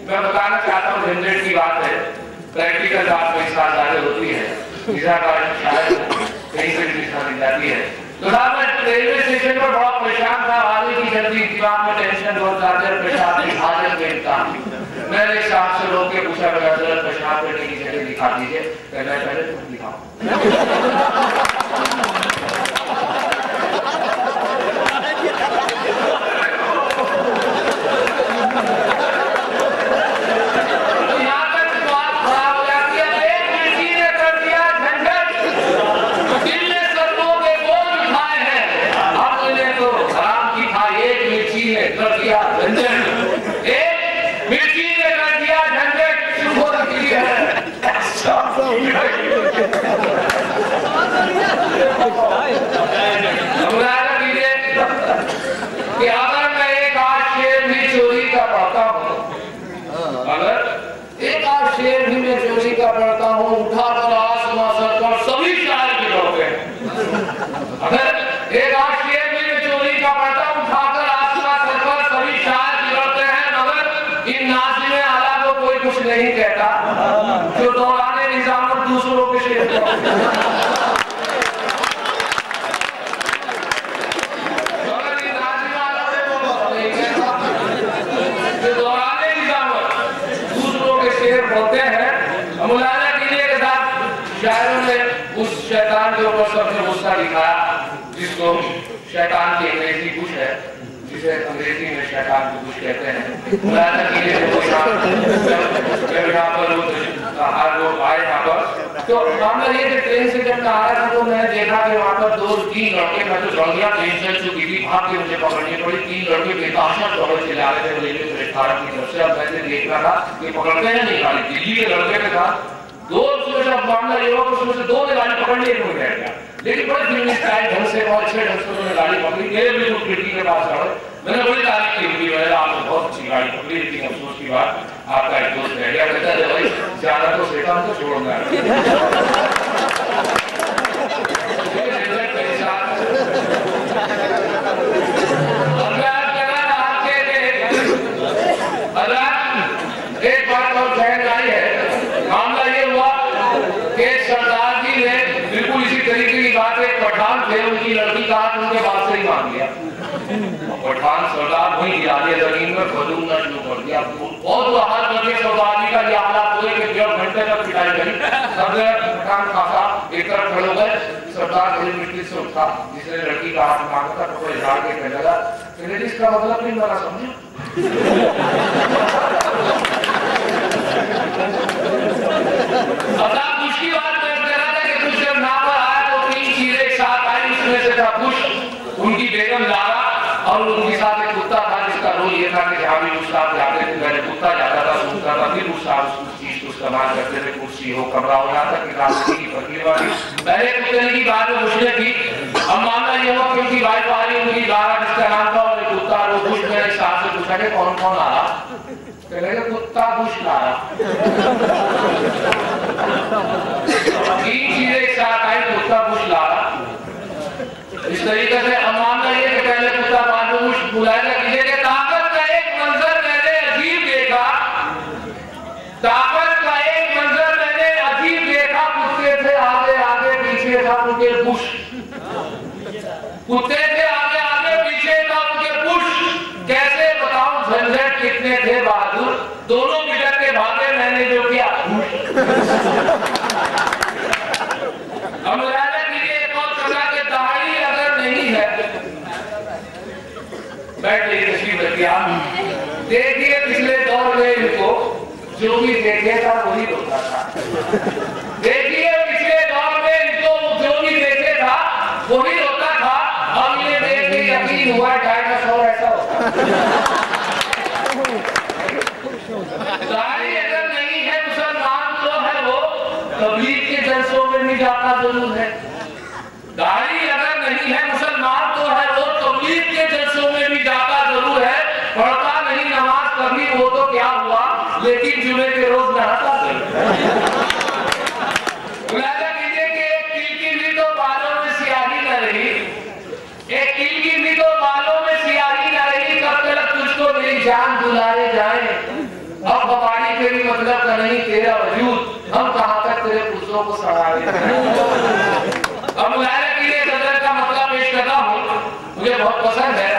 मैं बताना चाहता हूँ झंझट की बात है, प्रैक्टिकल बात में इस बात ज्यादा होती है, वीजा का शायद कहीं से भी दिशा मिल जाती है। तो साहब मैं रेलवे स्टेशन पर बहुत परेशान था, आगे की जल्दी दिमाग में टेंशन बहुत ज्यादा, पेशाब की हाजत में था। मैंने साहब से रोक के पूछा मेरा जरा पेशाब करने की जगह दिखा दीजिए, पहले तुम दिखाओ। पढ़ता हूँ उठा कर आसमां सर पर सभी शायर भी पढ़ते हैं। अगर एक आध शेर भी मैं चोरी का पढ़ता हूँ उठा कर आसमां सर पर सभी शायर भी पढ़ते हैं, मगर इन नाज़िम आला को कोई कुछ नहीं कहता जो दौराने निजाम और दूसरों के शेर पढ़ते हैं। शैतान के ऊपर सबसे गुस्सा दिखाया, जिसको शैतान की अंग्रेजी बुश है, जिसे अंग्रेजी में शैतान की बुश कहते हैं। तो मामला ये कि ट्रेन से जब मैं आया था तो मैंने देखा कि वहाँ पर 2-3 लड़के, मैं तो लड़कियां ट्रेन चल चुकी थी, भाग के मुझे पकड़नी पड़ी। 3 लड़के बेतहाशा दौड़ चले आ रहे थे रेलवे प्लेटफार्म की तरफ से। अब मैंने देख रहा था कि पकड़ते हैं नहीं, खाली दिल्ली के लड़के के साथ 2 जब मामला ये हुआ तो उसमें से 2 ने गाड़ी पकड़ ली, 1 में बैठ गया। लेकिन बड़े फिल्मी स्टाइल ढंग से बहुत अच्छे ढंग से उन्होंने गाड़ी पकड़ी, मेरे बिल्कुल खिड़की के पास खड़े। मैंने बड़ी तारीफ की उनकी, मैंने आपने बहुत अच्छी गाड़ी पकड़ी, लेकिन अफसोस की बात आपका एक दोस्त रह गया। कहता है भाई ज्यादा तो शैतान को छोड़ना है। एक बात और ध्यान आई है, मामला ये हुआ कि सरदार जी ने बिल्कुल इसी तरीके की बात, एक पठान थे, उनकी लड़की का हाथ उनके बात से ही मांग लिया। पठान सरदार वही गिरा दिया जमीन में, बदूंगा शुरू कर दिया। बहुत हाथ करके सरदार जी का ये हालात हुए कि 1.5 घंटे तक पिटाई करी। सब पठान खासा एक तरफ खड़े हो गए। सरदार बड़ी मुश्किल से उठा, जिसने लड़की का हाथ मांगा था, तो झाड़ के कहने लगा इसका मतलब नहीं बना समझे। अब आप उसकी बात कर रहा था कि कुछ जब ना पर आया तो 3 चीजें एक साथ आई, उसमें से था कुछ उनकी बेगम लारा और उनके साथ एक कुत्ता था, जिसका रोल ये था कि जहाँ भी उस साथ जाते थे पहले कुत्ता जाता था, सूखता था, फिर उस साथ उस चीज को इस्तेमाल करते थे, कुर्सी हो कमरा हो जाता कि रास्ते की फकीर वाली पहले कुत्ते की बात है मुझे थी। अब मामला ये हुआ कि उनकी वाइफ आ रही, उनकी लारा जिसका नाम था, और कुत्ता वो कुछ मेरे साथ से पूछा कि कौन कौन आ रहा, कहने कुत्ता बुश ला रहा। 3 चीजें एक साथ आई, कुत्ता बुश ला रहा। इस तरीके से मामला ये कि पहले कुत्ता बाद में बुश बुलाएगा कि ताकत का एक मंजर मैंने अजीब देखा, ताकत का एक मंजर मैंने अजीब देखा। कुत्ते थे आगे आगे पीछे था उनके बुश, कुत्ते थे आगे आगे पीछे था उनके बुश। कैसे बताऊं झंझट कितने थे बहादुर, दोनों मिलकर के भागे, मैंने जो किया हम लाने के लिए एक और सजा के दाढ़ी अगर नहीं है, बैठ गई तस्वीर रखिया। देखिए पिछले दौर में इनको जो भी देखे था वही होता था। देखिए पिछले दौर में इनको जो भी देखे था वही होता था। अब ये देख के यकीन हुआ डायनासोर ऐसा होता। दाढ़ी अगर नहीं है मुसलमान तो है वो तबलीग के जलसों में भी जाता जरूर है। दाढ़ी अगर नहीं है मुसलमान तो है वो तबलीग के जलसों में भी जाता जरूर है। पढ़ता नहीं नमाज कभी वो तो क्या हुआ, लेकिन जुमे के रोज नहाता जरूर है। कीजिए कि एक तिल की भी तो बालों में सियाही न रही, एक तिल की भी तो बालों में सियाही न रही, कब तक तुझको मेरी जान बुलाए जाए। अब का नहीं तेरा वजूद, हम कहां तक तेरे पुरुषों को सड़ाए। अब मुलायम के लिए सदर का मतलब पेश करता हूं, मुझे बहुत पसंद है।